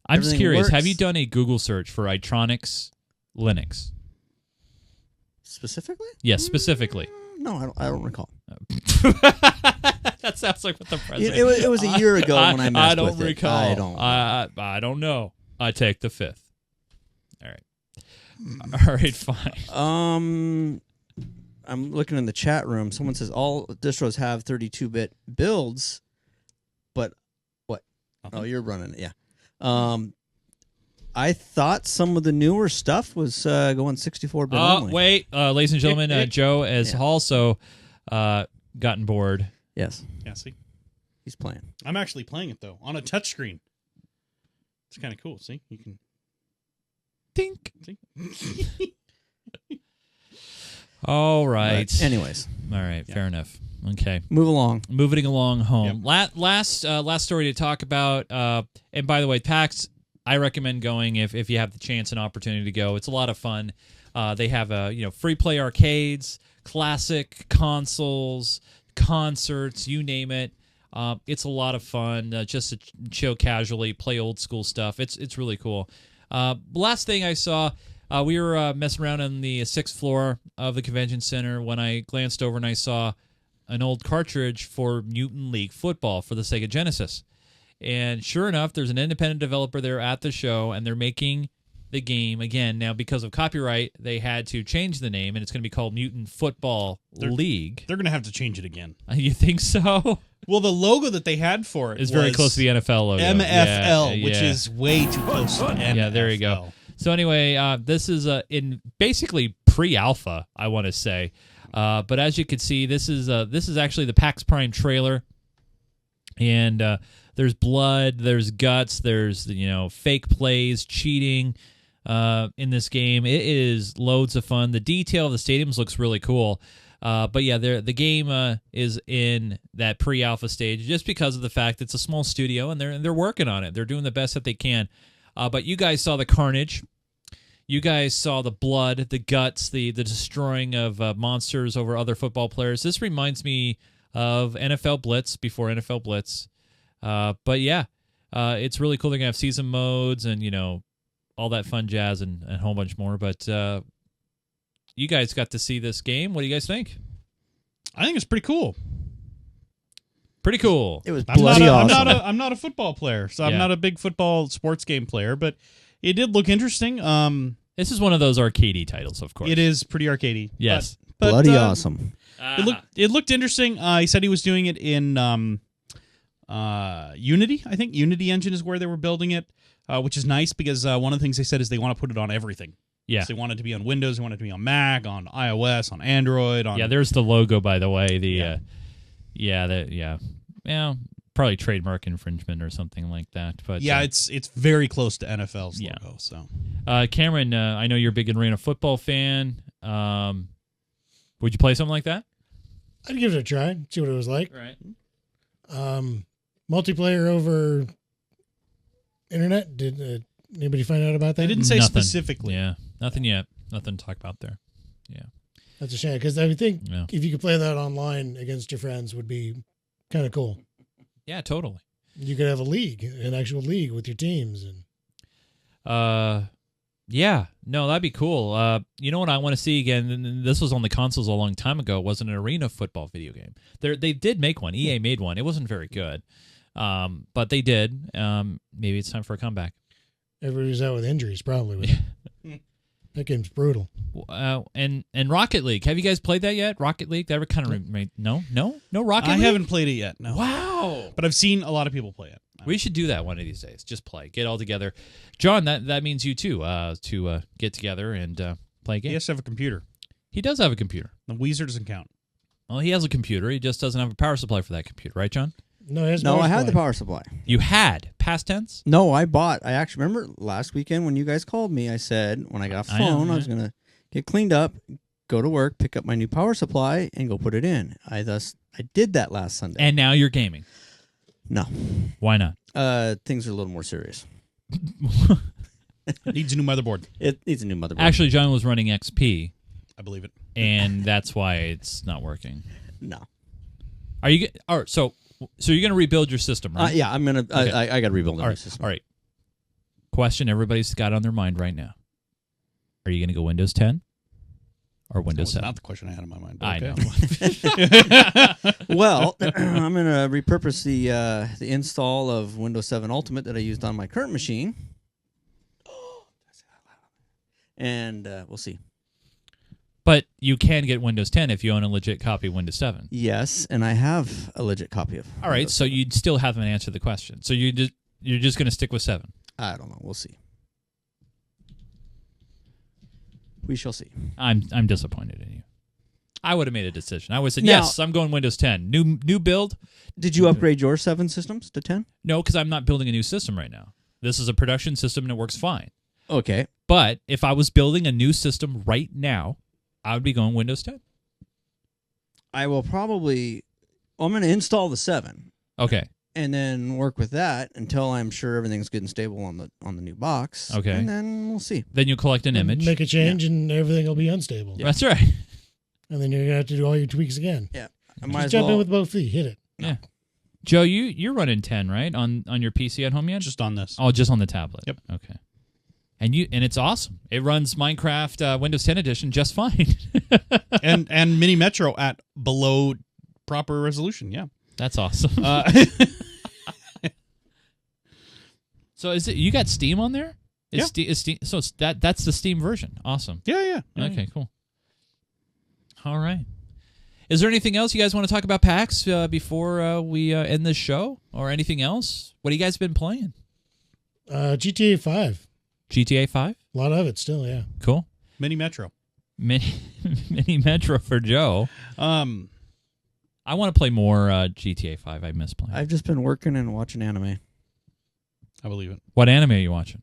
I'm just Everything curious. works. Have you done a Google search for Itronics Linux? Specifically? Yes, specifically. No, I don't recall. That sounds like what the president. It was a year ago when I messed I don't with recall. it. I don't. I don't know. I take the 5th. All right. All right. Fine. I'm looking in the chat room. Someone says all distros have 32-bit builds, but what? Oh, you're running it. Yeah. I thought some of the newer stuff was going 64-bit only. Wait, ladies and gentlemen, Joe has also gotten bored. Yes, Yeah, see? he's playing. I'm actually playing it, though, on a touchscreen. It's kind of cool, see? You can... Think. See? All right. But anyways, All right. Fair enough. Okay. move along. Moving along home. Last story to talk about. And by the way, PAX, I recommend going if you have the chance and opportunity to go. It's a lot of fun. They have free play arcades, classic consoles, concerts, you name it. It's a lot of fun just to chill casually, play old school stuff. It's really cool. Last thing I saw, we were messing around on the 6th floor of the convention center when I glanced over and I saw an old cartridge for Mutant League Football for the Sega Genesis. And sure enough, there's an independent developer there at the show, and they're making the game again. Now, because of copyright, they had to change the name, and it's going to be called Mutant Football League. They're going to have to change it again. You think so? Well, the logo that they had for it It's very close to the NFL logo. MFL, Yeah, which yeah. is way too close to NFL. Yeah, there you go. So anyway, this is in basically pre-alpha, I want to say. But as you can see, this is actually the PAX Prime trailer, and there's blood, there's guts, there's fake plays, cheating in this game. It is loads of fun. The detail of the stadiums looks really cool. But yeah, the game is in that pre-alpha stage just because of the fact it's a small studio and they're working on it. They're doing the best that they can. But you guys saw the carnage. You guys saw the blood, the guts, the destroying of monsters over other football players. This reminds me of NFL Blitz before NFL Blitz. But yeah, it's really cool. They're going to have season modes and, all that fun jazz and a whole bunch more. But you guys got to see this game. What do you guys think? I think it's pretty cool. Pretty cool. It was I'm bloody awesome. I'm not a football player, so I'm not a big football sports game player, but it did look interesting. This is one of those arcadey titles, of course. It is pretty arcadey. Yes. But, bloody awesome. It looked interesting. He said he was doing it in Unity. I think Unity Engine is where they were building it, which is nice because one of the things they said is they want to put it on everything. Yeah. So they want it to be on Windows, they want it to be on Mac, on iOS, on Android. On There's the logo, by the way. Probably trademark infringement or something like that. But it's very close to NFL's Yeah. logo. So, Cameron, I know you're a big arena football fan. Would you play something like that? I'd give it a try, see what it was like. Right. Multiplayer over internet. Did anybody find out about that? they didn't say Nothing. specifically. Yeah, nothing yet. Nothing to talk about there. Yeah. That's a shame because I would think Yeah. if you could play that online against your friends would be kind of cool. Yeah, totally. You could have a league, an actual league with your teams, and Yeah, no, that'd be cool. You know what I want to see again? And this was on the consoles a long time ago. It wasn't an arena football video game. They did make one. EA made one. It wasn't very good, but they did. Maybe it's time for a comeback. everybody's out with injuries probably. With that game's brutal. And Rocket League. Have you guys played that yet? Rocket League. That ever kind of no Rocket I League. haven't played it yet. No. Wow. But I've seen a lot of people play it. We should do that one of these days. Just play, get all together. John, that means you too. To get together and play a game. He has to have a computer. He does have a computer. The Weezer doesn't count. Well, he has a computer. He just doesn't have a power supply for that computer, right, John? No, I had the power supply. You had past tense. No, I actually remember last weekend when you guys called me. I said when I got a phone, I was gonna get cleaned up, go to work, pick up my new power supply, and go put it in. I did that last Sunday. And now you're gaming. No, Why not? things are a little more serious. Needs a new motherboard. It needs a new motherboard. Actually, John was running XP, I believe it. and that's why it's not working. no. Are you? All right. So you're gonna rebuild your system, right? Yeah, I'm gonna. Okay. I got to rebuild All the right. system. All right. Question everybody's got on their mind right now: are you gonna go Windows 10 or Windows That 7? was not the question I had in my mind. I Okay. know. Well, I'm gonna repurpose the install of Windows 7 Ultimate that I used on my current machine, and we'll see. But you can get Windows 10 if you own a legit copy of Windows 7. Yes, and I have a legit copy of. All right, Windows so 7. you still haven't answered the question. So you're just going to stick with 7. I don't know. We'll see. We shall see. I'm disappointed in you. I would have made a decision. I would have said, Now- yes, I'm going Windows 10. New build? Did you upgrade your 7 systems to 10? No, because I'm not building a new system right now. This is a production system and it works fine. Okay. But if I was building a new system right now, I would be going Windows 10. I will probably. I'm going to install the 7 Okay. and then work with that until I'm sure everything's good and stable on the new box. Okay. And then we'll see. Then you collect an image. Make a change and everything will be unstable. That's right. And then you're going to have to do all your tweaks again. Yeah. I might Just as jump in well. with both feet. Hit it. Yeah. Joe, you're running 10, right? On your PC at home yet? Just on this. Oh, just on the tablet. Yep. Okay. And it's awesome. It runs Minecraft Windows 10 edition just fine. and Mini Metro at below proper resolution. Yeah. That's awesome. So is it you got Steam on there? Yeah. Steam, so that's the Steam version. Awesome. Yeah. Okay, cool. All right. Is there anything else you guys want to talk about PAX before we end this show, or anything else? What have you guys been playing? GTA 5. GTA 5? A lot of it still, yeah. Cool. Mini Metro. Mini Metro for Joe. I want to play more GTA 5. I miss playing. I've just been working and watching anime. I believe it. What anime are you watching?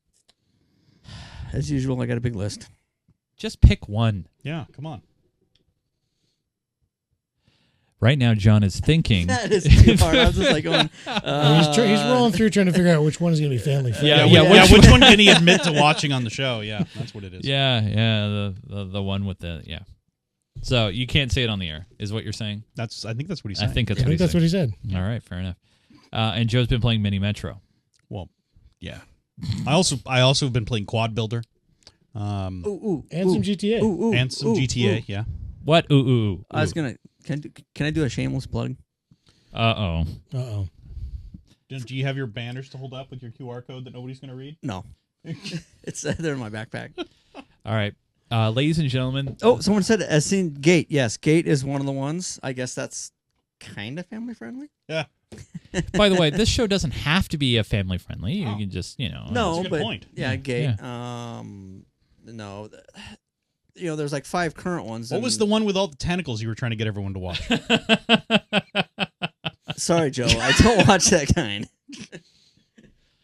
As usual, I got a big list. Just pick one. Yeah, come on. Right now, John is thinking. That is too hard. I was just like going. He's rolling through trying to figure out which one is going to be family friendly. Which one can he admit to watching on the show? Yeah, that's what it is. Yeah, the one with the So you can't say it on the air, is what you're saying? I think that's what he's saying. I think that's what he said. All right, fair enough. And Joe's been playing Mini Metro. Well, yeah. I also have been playing Quad Builder. And some GTA. And some GTA, yeah. What? Ooh. I was gonna. Can I do a shameless plug? Uh-oh. Do you have your banners to hold up with your QR code that nobody's going to read? No. It's there in my backpack. All right. Ladies and gentlemen. Oh, someone said as seen Gate. Yes, Gate is one of the ones. I guess that's kind of family friendly. Yeah. By the way, this show doesn't have to be a family friendly. You can just, No, that's a good but point. Yeah, Gate. Yeah. No. There's like 5 current ones. What was the one with all the tentacles you were trying to get everyone to watch? Sorry, Joe. I don't watch that kind.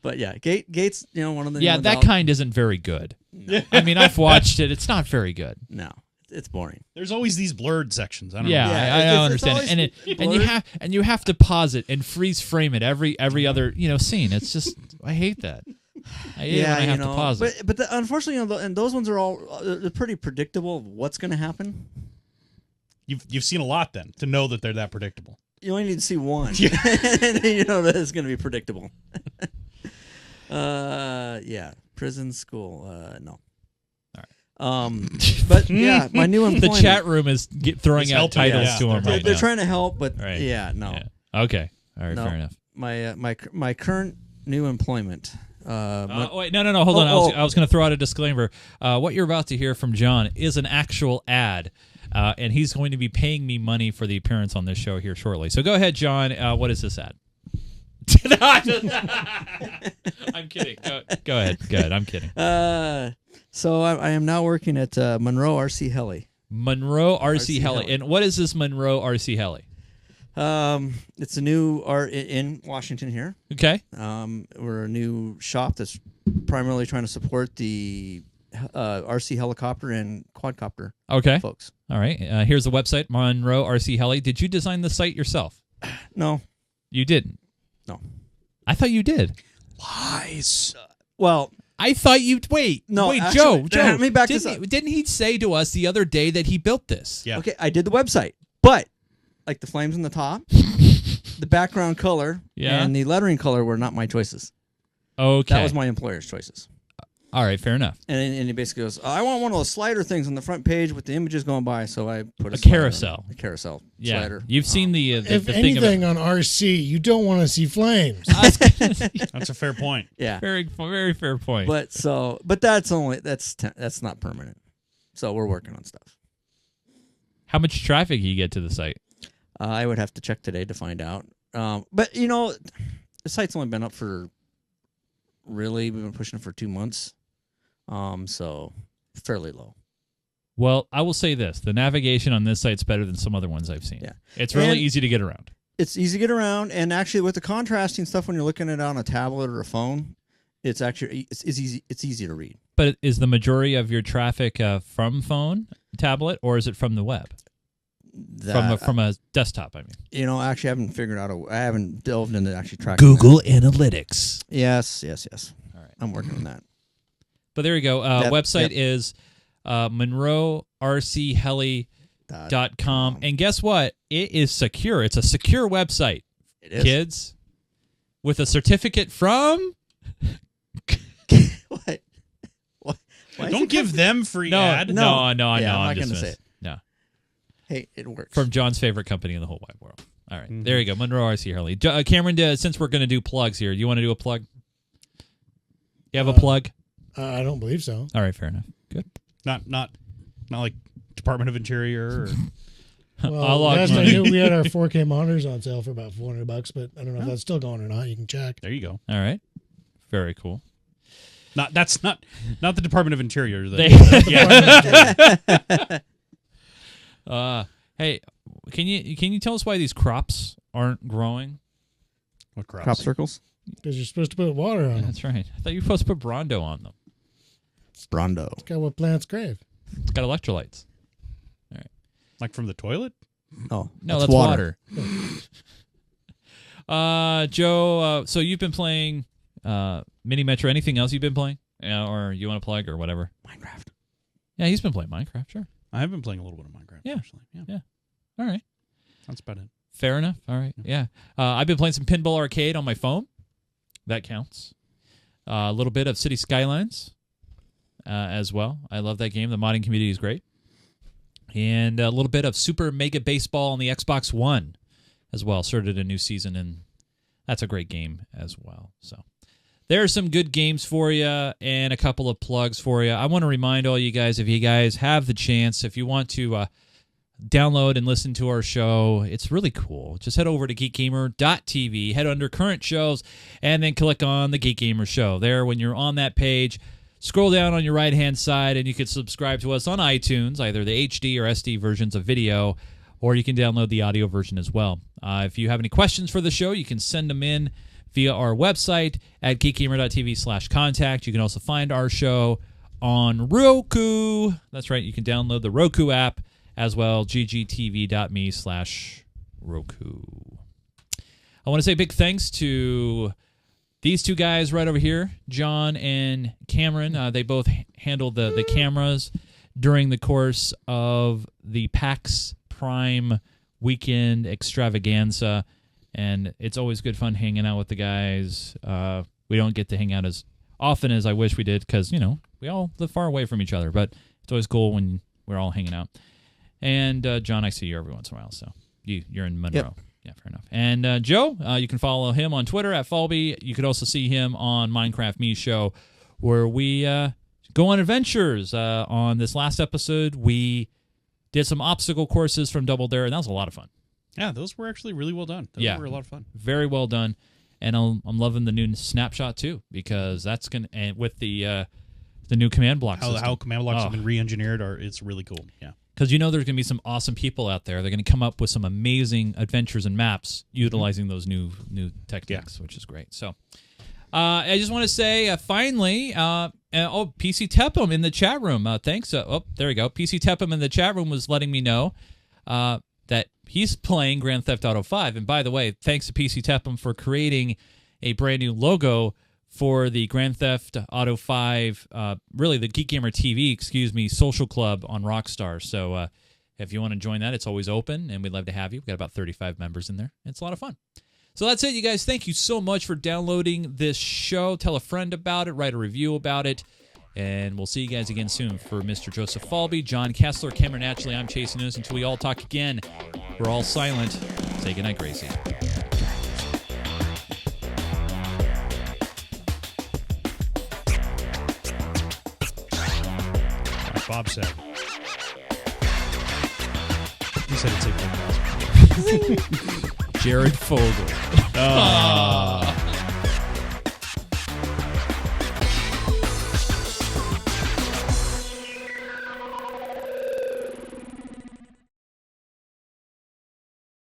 But yeah, Gate's one of the. Yeah, that kind isn't very good. No. I mean, I've watched it. It's not very good. No, it's boring. There's always these blurred sections. I don't know. I understand it. And you have to pause it and freeze frame it every other scene. It's just I hate that. I hate it when I have to pause it. But unfortunately, and those ones are all they're pretty predictable of what's going to happen. You've seen a lot then to know that they're that predictable. You only need to see one, and then you know that it's going to be predictable. Prison school. No. All right. But yeah, my new employment. The chat room is throwing out helping, titles to them right They're now. trying to help, but Right. yeah, no. Yeah. Okay. All right. No. Fair enough. My current new employment. Wait, no, hold on. I was going to throw out a disclaimer. What you're about to hear from John is an actual ad, and he's going to be paying me money for the appearance on this show here shortly. So go ahead, John. What is this ad? I'm kidding. Go ahead. I'm kidding. So I am now working at Monroe RC Heli. Monroe RC Heli. Heli. And what is this Monroe RC Heli? It's a new art in Washington here. Okay. We're a new shop that's primarily trying to support the RC helicopter and quadcopter Okay. folks. All right. Here's the website, Monroe RC Heli. Did you design the site yourself? No. You didn't? No. I thought you did. Lies. Well, I thought you... Wait. No, Wait, actually, Joe. let me back this didn't he say to us the other day that he built this? Yeah. okay, I did the website, but like the flames on the top, the background color, Yeah. and the lettering color were not my choices. Okay. That was my employer's choices. All right, fair enough. And he basically goes, I want one of those slider things on the front page with the images going by, so I put a A slider carousel. on it. A carousel Yeah. slider. You've seen the If thing anything on RC, you don't want to see flames. That's a fair point. Yeah. Very, very fair point. But that's not permanent. So we're working on stuff. How much traffic you get to the site? I would have to check today to find out. But the site's only been up for we've been pushing it for 2 months. So fairly low. Well, I will say this. The navigation on this site's better than some other ones I've seen. Yeah. It's really And- easy to get around. It's easy to get around, and actually with the contrasting stuff when you're looking at it on a tablet or a phone, it's easy to read. But is the majority of your traffic from phone, tablet, or is it from the web? From a desktop, I mean. Actually I haven't figured out I haven't delved into actually tracking Analytics. that. Yes. All right. I'm working on that. But there you go. Website is MonroeRCHeli.com. And guess what? It is secure. It's a secure website. It is. Kids, with a certificate from... What? Why is Don't it give them free ad. No, I know. I'm I'm not just gonna say it. No. Hey, it works. From John's favorite company in the whole wide world. All right. There you go. Monroe RC Heli. Cameron, since we're going to do plugs here, you want to do a plug? You have a plug? I don't believe so. All right, fair enough. Good. Not like Department of Interior or Well, last I knew, we had our 4K monitors on sale for about $400, but I don't know if that's still going or not. You can check. there you go. All right. Very cool. That's not the Department of Interior. Hey, can you tell us why these crops aren't growing? What crops? Crop circles? Because you're supposed to put water on them. That's right. I thought you were supposed to put Brondo on them. Brondo. It's got what plants crave. It's got electrolytes. Like from the toilet? Oh, No, that's water. Joe, so you've been playing Mini Metro. Anything else you've been playing? Or you want to plug or whatever? Minecraft. Yeah, he's been playing Minecraft, sure. I have been playing a little bit of Minecraft, Yeah. actually. Yeah. All right. That's about it. Fair enough. All right. Yeah. I've been playing some Pinball Arcade on my phone. That counts. A little bit of City Skylines as well. I love that game. The modding community is great. And a little bit of Super Mega Baseball on the Xbox One as well. Started a new season, and that's a great game as well. So there's some good games for you and a couple of plugs for you. I want to remind all you guys, if you guys have the chance, if you want to download and listen to our show, it's really cool. Just head over to geekgamer.tv, head under current shows, and then click on the Geek Gamer Show. There, when you're on that page, scroll down on your right-hand side, and you can subscribe to us on iTunes, either the HD or SD versions of video, or you can download the audio version as well. If you have any questions for the show, you can send them in via our website at geekgamer.tv/contact. You can also find our show on Roku. That's right, you can download the Roku app as well, ggtv.me/Roku. I want to say big thanks to these two guys right over here, John and Cameron. They both handled the cameras during the course of the PAX Prime weekend extravaganza, and it's always good fun hanging out with the guys. We don't get to hang out as often as I wish we did because, we all live far away from each other, but it's always cool when we're all hanging out. And John, I see you every once in a while, so you're in Monroe. Yep. Yeah, fair enough. And Joe, you can follow him on Twitter at Falbey. You could also see him on Minecraft Me Show, where we go on adventures. On this last episode, we did some obstacle courses from Double Dare, and that was a lot of fun. Yeah, those were actually really well done. Those were a lot of fun. Very well done. And I'm loving the new snapshot, too, because that's going to, and with the The new command block how system. command blocks have been re-engineered it's really cool. Yeah. Because there's going to be some awesome people out there. They're going to come up with some amazing adventures and maps utilizing those new techniques, which is great. So I just want to say, finally, PC Tepum in the chat room. Thanks. There we go. PC Tepum in the chat room was letting me know that he's playing Grand Theft Auto 5. And by the way, thanks to PC Tepum for creating a brand new logo for the Grand Theft Auto 5, really the Geek Gamer TV, social club on Rockstar. So if you want to join that, it's always open, and we'd love to have you. We've got about 35 members in there. It's a lot of fun. So that's it, you guys. Thank you so much for downloading this show. Tell a friend about it. Write a review about it. And we'll see you guys again soon. For Mr. Joseph Falbey, John Kessler, Cameron Naturally, I'm Chase Nunes. Until we all talk again, we're all silent. Say goodnight, Gracie. Bob said. He said it's a good Jared Fogle.